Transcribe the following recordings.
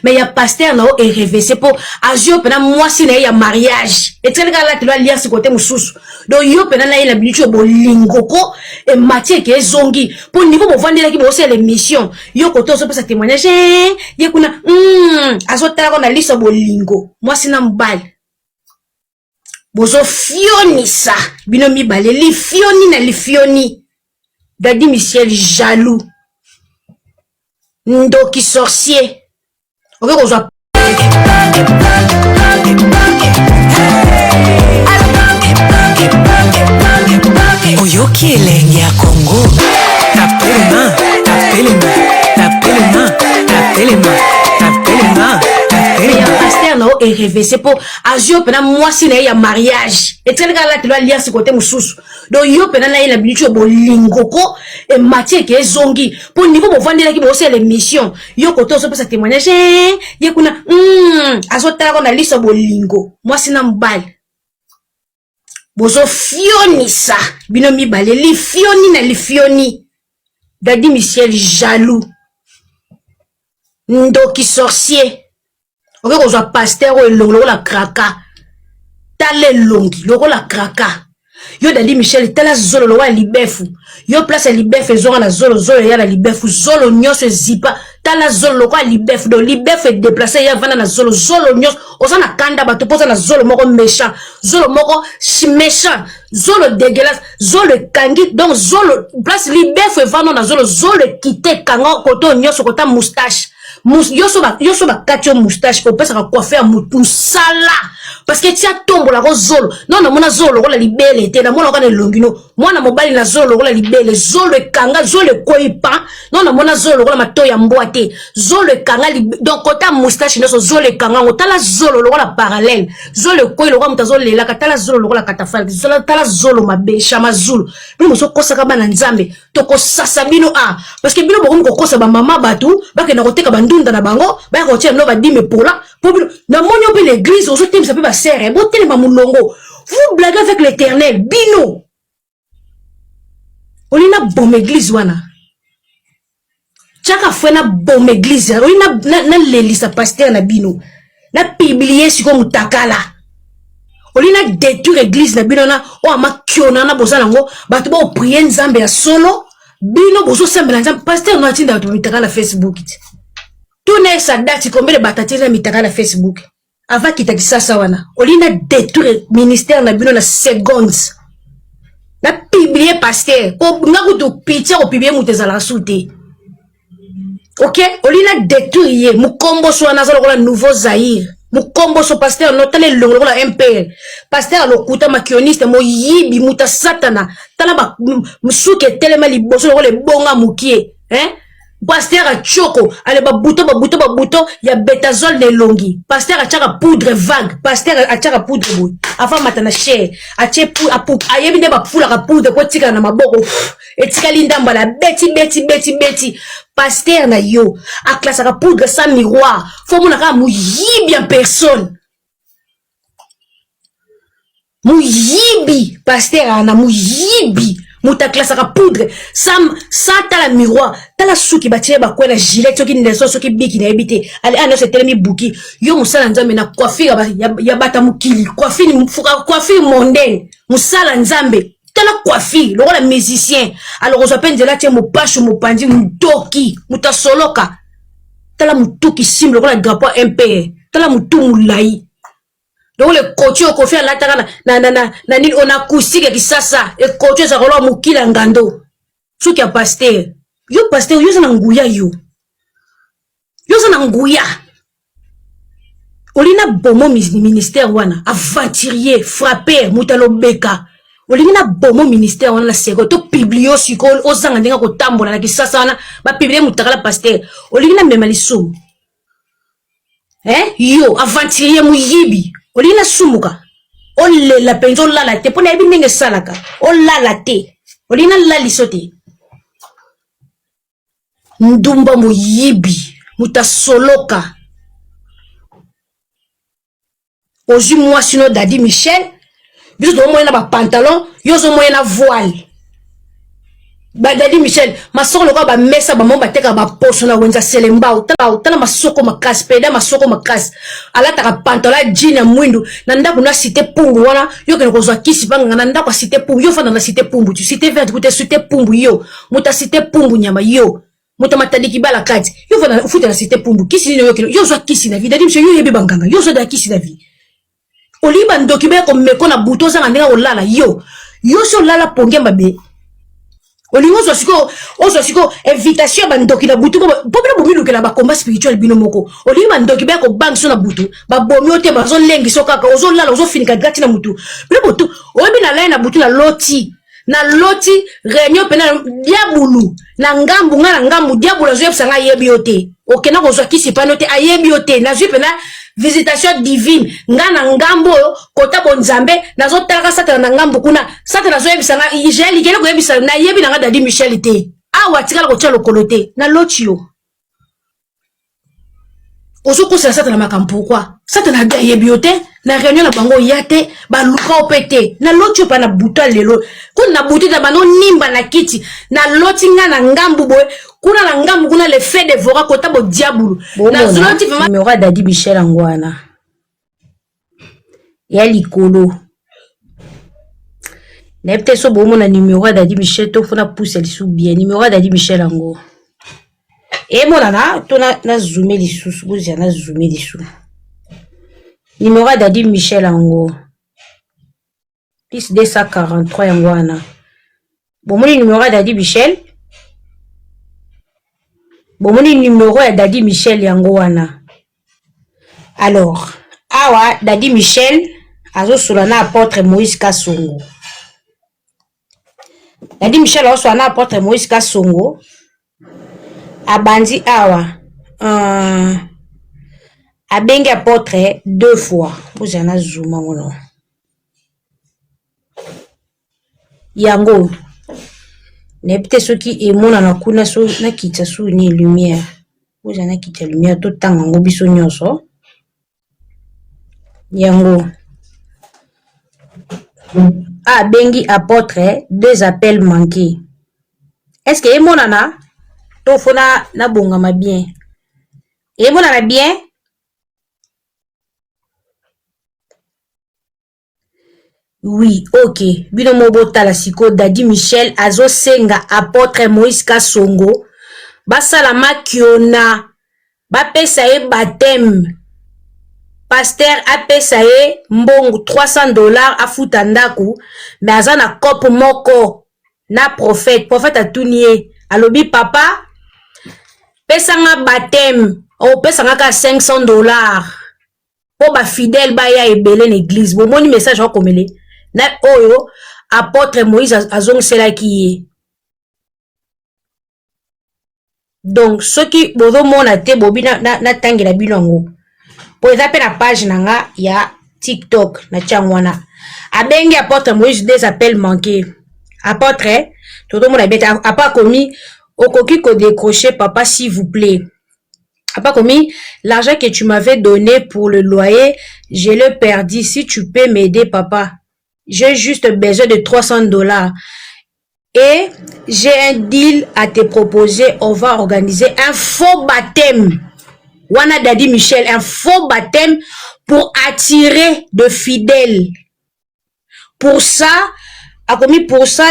mais il y a pasteur na et rêvé c'est pour azio pena moi si na ya mariage et tel gars là tu dois lire ce côté mususu donc yo pena na ila bicho bolingoko et Mathieu ke zongi pour niveau bo vandela ki bo c'est l'émission yo koto so pesa témoignage ye kuna azotala ko na lisa bolingo moi si na mbali bozo fioni ça bino mibale li fioni na li fioni Dadi Michel jaloux Ndoki sorcier ok qu'on soit Oyoki elenge ya Congo tapelema pasteur na et rêvé c'est pour azio pena moi si na ya mariage et tel gars là tu dois lire ce côté mususu donc yo pena na ila bicho bolingoko et Mathieu ke zongi pour niveau bo vandela ki bo c'est l'émission yo koto so pesa témoignage ye kuna azotala ko na lisa bolingo moi si na mbali bozo fioni ça bino mibale li fioni na li fioni Dadi Michel jaloux Ndoki sorcier ok qu'on soit pasteur ou longo la kraka tale longi longo la kraka yo Dadi Michel tala zolo lo wa libefu yo place libefu zonga na zolo ya na libefu zolo nyonso zipa tala zolo lo wa libefu do libefu déplacer ya vana na zolo nyonso osana kanda bato poza na zolo moko méchant zolo moko méchant zolo dégueulasse zolo kangi donc zolo place libefu vana na zolo kite kanga koto nyonso kota moustache yoso ba katio moustache ko pesa ka coiffer mutu sala parce que tia tombo la zolo non mona zolo ko la libele te na mona ko na longino mona mobali na zolo ko la libele zolo kanga zolo koipa non mona zolo ko la matoya mboate zolo kanga donc kota moustache no zolo kanga ngotala zolo ko la parallèle zolo koi lo ko mutazolo la katala zolo ko la katafal zolo tala zolo mabe chama zulu bino so kosa ka bana nzambe to ko sasa bino parce que bino bo ko kosa ba mama batu ba ke na koteka bandunda na bango ba ko tia no ba dime pola pour na monyo pe l'église au sotem ça peut ba serre bo tele ba mulongo vous blaguez avec l'Éternel bino olina bom église wana chaka fena bom église olina na lelisa pasteur na bino na publier siko mutakala olina détruire église na bino na o amakiona na bozana ngo batu ba prier nzambe ya solo bino bozo sembela nzambe pasteur no atinda batu mutakala Facebook tout n'est sa date combien de batatira mutakala Facebook avant kita kisasa wana olina détruire ministère na bino na secondes na publier pasteur ko ngakutu pizza ko publier mutezala souté ok olina détruire mukombo so na zalo ko nouveau Zaïre mukombo so pasteur no tale longo ko la MPL pasteur lokuta makioniste mo yibi muta satana tala ba musuke telema liboso ko le bonga mukie pasteur a choko ale ba buto ya betazole de longi pasteur a chaka poudre vague pasteur a chaka poudre boy avant matana cher a che pour ayebi de ba fula ka poudre ko tika na maboko etika lindamba la beti pasteur na yo a classe ka poudre sans miroir faut mona ka mu yibi en personne mu yibi pasteur ana mu yibi muta classe ka poudre sans tala miroir tala suki batie ba kwela gilet soki ndeso soki biki na ebité ali ano se telemi buki yo musala nzambe na coiffure ya bata mukili coiffure mondaine musala nzambe tala coiffure lokola musicien alors on s'appelle de là tie mo pashu mo pandi mutoki muta soloka tala mutuki simple lokola drapeau MP tala mutu mulai donc le coach au kofi la taka na nini on acoustique qui ça et coach ça rolo mukila ngando suki ya pasteur yo sana nguya yo sana nguya olina bomo ministère wana aventurier frapper mutalo beka olina bomo ministère wana la seko to biblio siko ozanga ndenga ko tambola na kisasa wana ba publier mutakala pasteur olina mema lisumu yo aventurier muyibi olina sumuka ole la penzo lala te pona ebi ndenge salaka olala te olina lali sote ndumba muyibi mutasoloka ozu moi sino Dadi Michel biso do moyena ba pantalon yo zo moyena voile Dadi Michel, ma soko loko ba mesa ba momba teka ba poso na wenza selemba utala masoko makasi peda masoko makasi ala taka pantola jean ya mwindu na ndako na cité pumbu wana yo ke kozwa kisi banga na ndako cité pumbu yo fana na cité pumbu tu cité verte kute cité pumbu yo muta cité pumbu nyama yo muta matadiki bala kati yo fana futa na cité pumbu kisi ni yo ke yo zwa kisi na vie Dadi Michel yo yebi banganga yo zwa da kisi na vie oliba ndoki be ko meko na buto za ndinga olala yo so lala pongemba be olingo siko invitation ba ndoki na butu popela bomiluke na ba combat spirituel bino moko olingo ba ndoki ba ko bang so na butu ba bomi ote ba zo lengi so kaka ozo lala ozo finika gati na mutu bino butu obi na lai na butu na loti réunion pena diabulu na ngambu nga na ngambu diabulu zo yebsanga yebi ote okena ko zo kisi panote ayebi ote na zo pena visitation divine nga na ngambo kota bonzambe nazo talaka satana na ngambu kuna satana zo yebisanga Israeli kele ko yebisa na yebi na nga Dadi Michel te awa tikala ko tshalo kolote na lotio ozo ko satana makampu kwa satana ga yebi ote na réunion na bango yate ba luka opete na lotio pa na buta lelo kuna buti da bano nimba na kiti na loti nga na ngambu boy kuna na ngambu kuna le fait de vora kota bo diabulu na zoloti vraiment numéro Dadi Michel angwana ya likolo na peut-être so bomo na numéro Dadi Michel to fona pousse li sou bien numéro Dadi Michel ango e mona na to na zoomer li sous bozia na zoomer li sous numéro Dadi Michel ango plus 243 angwana bomoni numéro Dadi Michel bomoni numéro ya Dadi Michel yango wana alors awa Dadi Michel azo solana apôtre Moïse Kasongo Dadi Michel azo solana apôtre Moïse Kasongo abandi awa abengi apôtre 2 fois vous en a zooma mono yango nepte soki emona na kuna so na kitsa su ni lumière vous en a kitsa lumière to tanga ngo biso nyonso yango abengi apôtre 2 appels manqués est-ce que emona na to fona na bongama bien emona na bien oui, ok. Bino mobota la siko Dadi Michel azo senga apôtre Moïse Kasongo basala makiona bapesa ye baptême pasteur apesa ye mbongo $300 afuta ndaku mais aza na kopo moko na prophète atunie alobi papa pesanga baptême o pesanga ka $500 po ba fidèle ba ya ebele na église bomoni message akomele na oyo apôtre Moïse azongiselaki ye donc soki bozomona te bobi na tangela bino yango po eza pe na page na nga ya TikTok na tiango wana abengi apôtre Moïse 2 appels manqués apôtre totomona bete apa komi okoki ko décrocher papa s'il vous plaît apa komi l'argent que tu m'avais donné pour le loyer je l'ai perdu si tu peux m'aider papa. J'ai juste besoin de $300 et j'ai un deal à te proposer. On va organiser un faux baptême. Wana Dadi Michel, un faux baptême pour attirer de fidèles. Pour ça,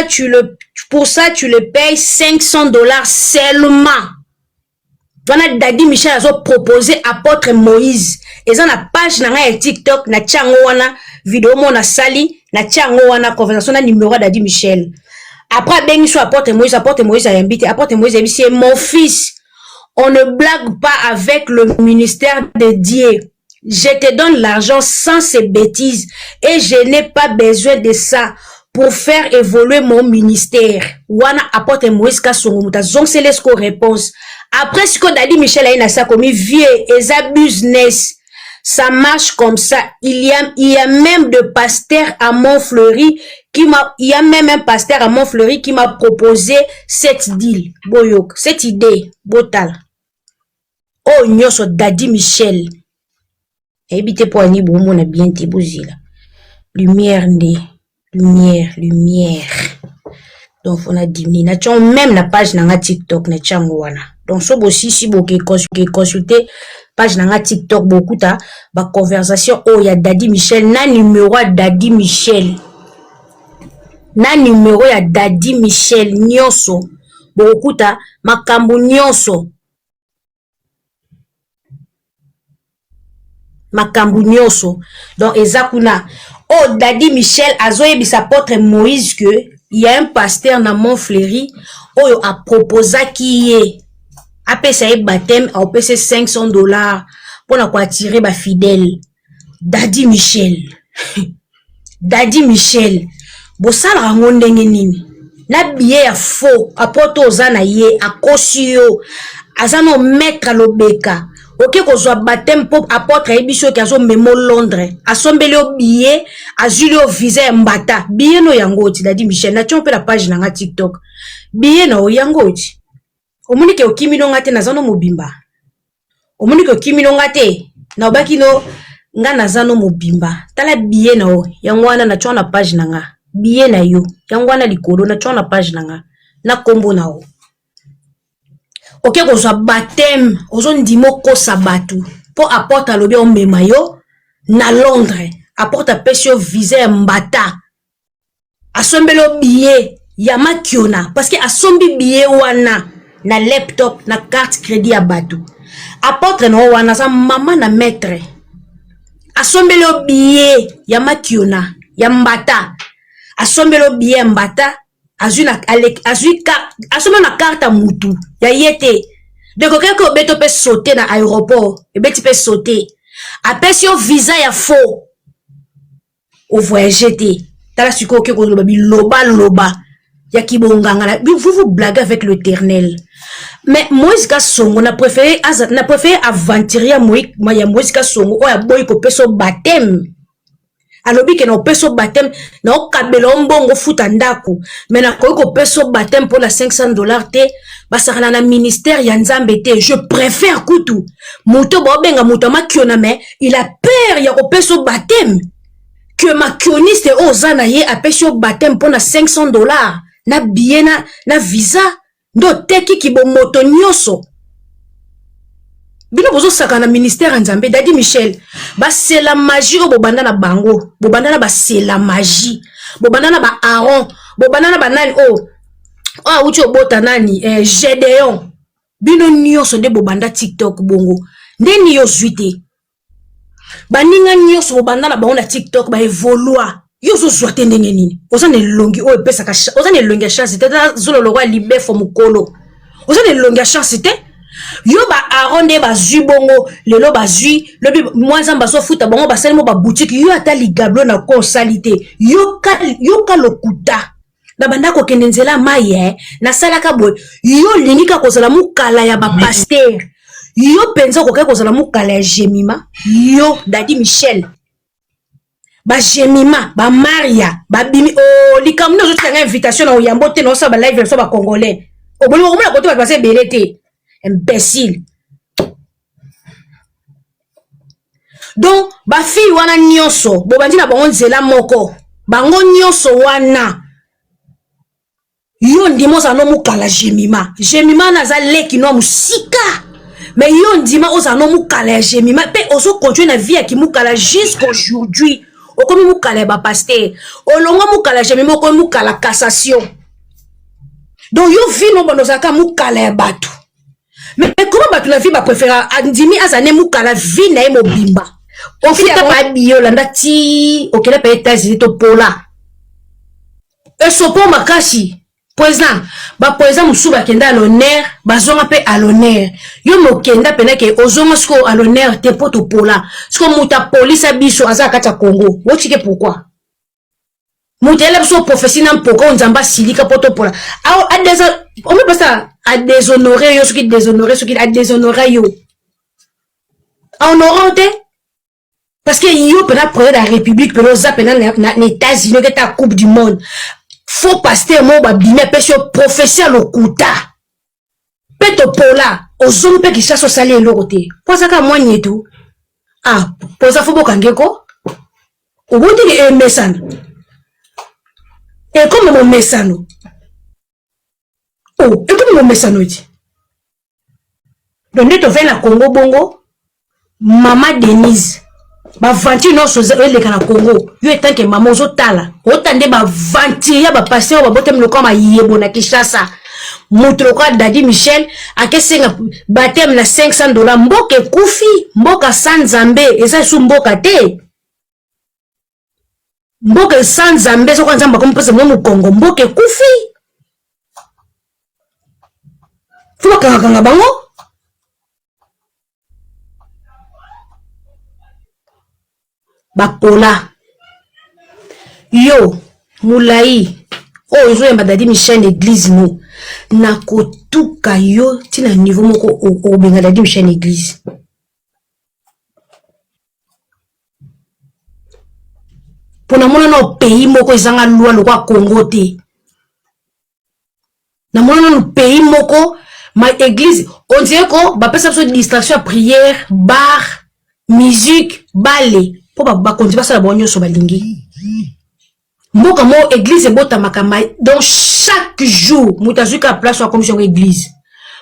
tu le payes $500 seulement. Wana Dadi Michel a proposé apôtre Moïse. Et ça na page na nga TikTok na tiango wana vidéo mo na sali na tiango wana conversation na numéro Dadi Michel. Après bengi so apôtre Moïse a invité apôtre Moïse a dit c'est mon fils. On ne blague pas avec le ministère de Dieu. Je te donne l'argent sans ces bêtises et je n'ai pas besoin de ça pour faire évoluer mon ministère. Wana apôtre Moïse Kasongo muta zongselesco réponse. Après ce que Dadi Michel a ça comme vieux et ça business. Ça marche comme ça. Il y a même de pasteur à Montfleury il y a même un pasteur à Montfleury qui m'a proposé cette deal. Boyok, cette idée. Botal. Oh, nyoso Dadi Michel. Ebite po ani bo mona bien te bozila. Lumière. Donc on a diminué na tchon même la page na TikTok na tchango wana. Donc so aussi si boke consulter page na TikTok beaucoup ta ba conversation oh ya Daddy Michel na numéro ya Daddy Michel. Na numéro ya Daddy Michel nyonso beaucoup ta makambo nyonso. Makambo nyonso. Donc ezakuna oh Daddy Michel azoye bisa apôtre Moïse que il y a un pasteur na Montfleury oyo a proposé qui est apesa e baptême a opesa $500 pour na ko attirer ba fidèle. Daddy Michel. Daddy Michel. Bosala ngo ndenge nini? Na billet ya faux apôtre ozana ye akosio azano maître lobeka. Ok, qu'on soit baptême pour apôtre ebiso qui azo memo Londres. Asombele o billet, azuli o visa mbata. Billet no yangoti, Daddy Michel. Na chompe la page na TikTok. Billet no yangoti. Omuni ke okimi no ngate na zano mobimba. Omuni ke okimi no ngate na obaki no nga na zano mobimba. Tala billet no yangwana na chona page na nga. Billet na yo yangwana likolo na chona page na nga. Na kombo na o. Ok, qu'on soit baptême, on dit mot ko sabatu. Pour apporter le bien memayo na Londres. Apporte à pesio visa mbata. Asombelo billet yama kiona parce que asombi billet wana na laptop na carte crédit à batu. Apporte no wana sa maman na maître. Asombelo billet yama kiona yambata. Asombelo billet mbata. Azuna na carte à mutu ya yete de quelqu'un que beto peut sauter dans aéroport et beti peut sauter après si on visa ya faux au voyager te tala siko ke ko loba ya kibonganga vous blaguez avec l'Éternel mais Moïse Kasongo na préféré aventurer Moïse Kasongo o ya boy ko peso baptême. Alors que na peso baptême na okabela mbongo futa ndako mais na ko peso baptême pour la $500 te basakana na ministère ya Nzambe te. Je préfère kutu muto bo benga muto makiona mais il a peur ya ko peso baptême que makioniste ozana ye a peso baptême pour na $500 na billet na visa ndo teki ki bo moto nyoso. Bino bozo saka na ministère Nzambe. Daddy Michel ba c'est la magie o bobanda na bango bobanda na ba c'est la magie bobanda na ba Aaron bobanda na ba nani uchi obota nani Gédéon bino nyonso nde bobanda TikTok bongo ndeni yo zuite baninga nyonso bobanda na bango na TikTok ba evolua yo zo zwate ndenge nini ozana elongi o epesa ka ozana elongi ya chance te zolo lokwa libefo mukolo ozana elongi ya chance te. Yo ba aronde ba zubongo lelo ba zui lobi mwanza so futa bango ba salimo ba boutique yo ata ligablo na consalite yo ka lokuta na banda ko kendenzela maye na salaka boy yo lingika kozala mukala ya ba pasteur yo penza ko kozala mukala ya Jemima yo Daddy Michel ba Jemima ba Maria ba bimi likamno zo tanga invitation na oyambo te no sa ba live so ba congolais obolo ko mona ko to ba passer belete. Imbécile. Donc, ba fille wana nyonso, bobandi na bango nzela moko. Bango nyonso wana. Yo ndimo za no mukala Jemima. Jemima na za leki no musika. Mais yo ndima oza no mukala Jemima. Pe ozo continue na vie ki mukala jusqu'aujourd'hui. Okomi mukala ba pasteur. Olongo mukala Jemima okomi mukala cassation. Donc yo vi no bondo zaka mukala batu. Mais comment batu la vie ba préféra andimi azane mukala vie na mobimba ofita ba bio landa ti okela pa États-Unis to pola esopo makasi président ba président musuba kenda à l'honneur bazonga pe à l'honneur yo mokenda pena ke ozonga sko à l'honneur te poto pola sko muta police biso azaka kata Congo wotike pourquoi mutela biso prophétie na mpoko nzamba silika poto pola on peut pas ça à déshonorer yo, ce qui déshonorer, ce qui a déshonorer yo. Honorante parce que yo pena prendre la République pena za pena na États-Unis que ta coupe du monde. Faut pasteur mo ba bimé pesio professeur lokuta. Peto pola ozomu pe ki chaso sali elokote. Poza ka mwanye tout. Ah, poza faut bokangeko. Obondi ke mesano. Et comme mon mesano Oh, et puis mon message. Donc, nous avons la Congo Bongo, Maman Denise. Ba vanti non so le kana Congo. Yo etant que maman zo tala. Otande ba vanti ya ba passer ba botem le koma yebo na Kinshasa. Mutro kwa Dadi Michel akesenga batem na $500 mboke kufi, mboka sans Zambé eza su mboka te. Mboke sans Zambé so kwanza mbako mpese mu Congo mboke kufi. Fuba kanga bango. Bakola yo mulai o izo yamba Dadi Michel église no na kotuka yo tina niveau moko o benga Dadi Michel église pona mona no pays moko ezanga loi lokwa Congo te na mona no pays moko ma église on dirait ko ba pesa so distraction prière bar musique ballet po ba konti ba sala bonyo so balingi mboka mo église bota makama donc chaque jour mutazuka place wa commission église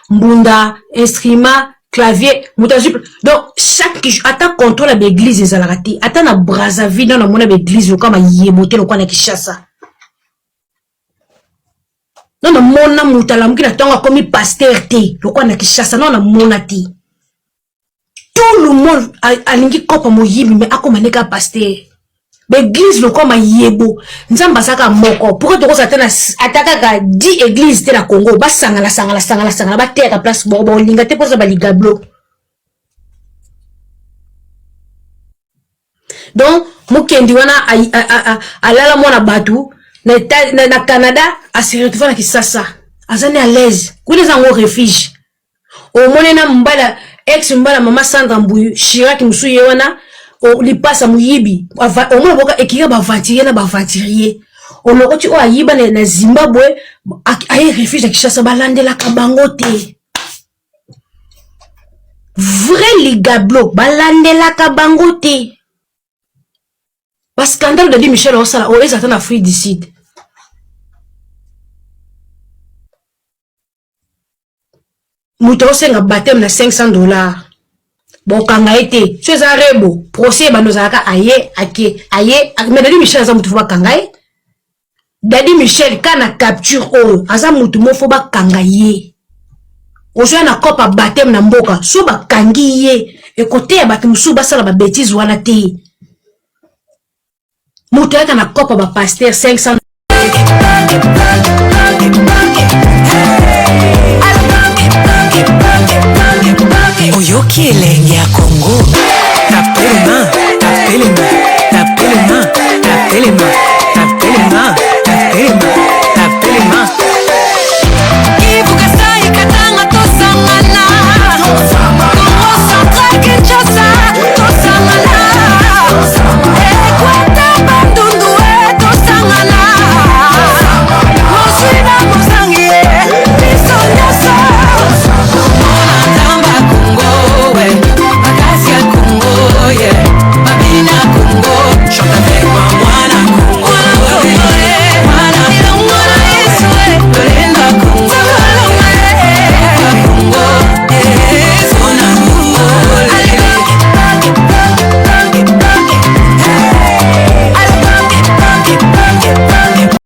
mbunda instrument clavier mutazuka donc chaque jour ata contrôle de l'église ezalakati ata na Brazzaville na mona l'église kama yebote lokwa na Kinshasa non na mona mutala mukina tonga komi pasteur te lokwa na Kinshasa non na mona ti tout le monde alingi kopa moyibi mais akomaneka pasteur l'église le comme yebo nzamba saka moko pourquoi to ko atana ataka ka 10 églises te na Congo ba sangala ba te ka place bo linga te posa ba ligablo donc mukendi wana alala mona batu na Canada a se retrouver na Kinshasa azane à l'aise kule zango refuge au monena mbala ex mbala mama Sandra Mbuyu Chirac musuye wana o li passa muyibi o mo boka ekika ba vantirier na ba vantirier o lokoti o ayiba na Zimbabwe aye refuge à Kinshasa balandela kabango te vrai ligablo balandela kabango te ba scandale de Dadi Michel o sala o ezata na Afrique du Sud muto senga batem na $500 bon kanga été tu es arebo procès banozaka aye mais Dadi Michel aza mutu foba kanga Dadi Michel kana capture o aza mutu mo foba kanga ye ozo na kopa batem na mboka so ba kangi ye e côté ya batu musu basala ba bêtise wana te mutu aka na kopa ba pasteur 500 Oyoki elenge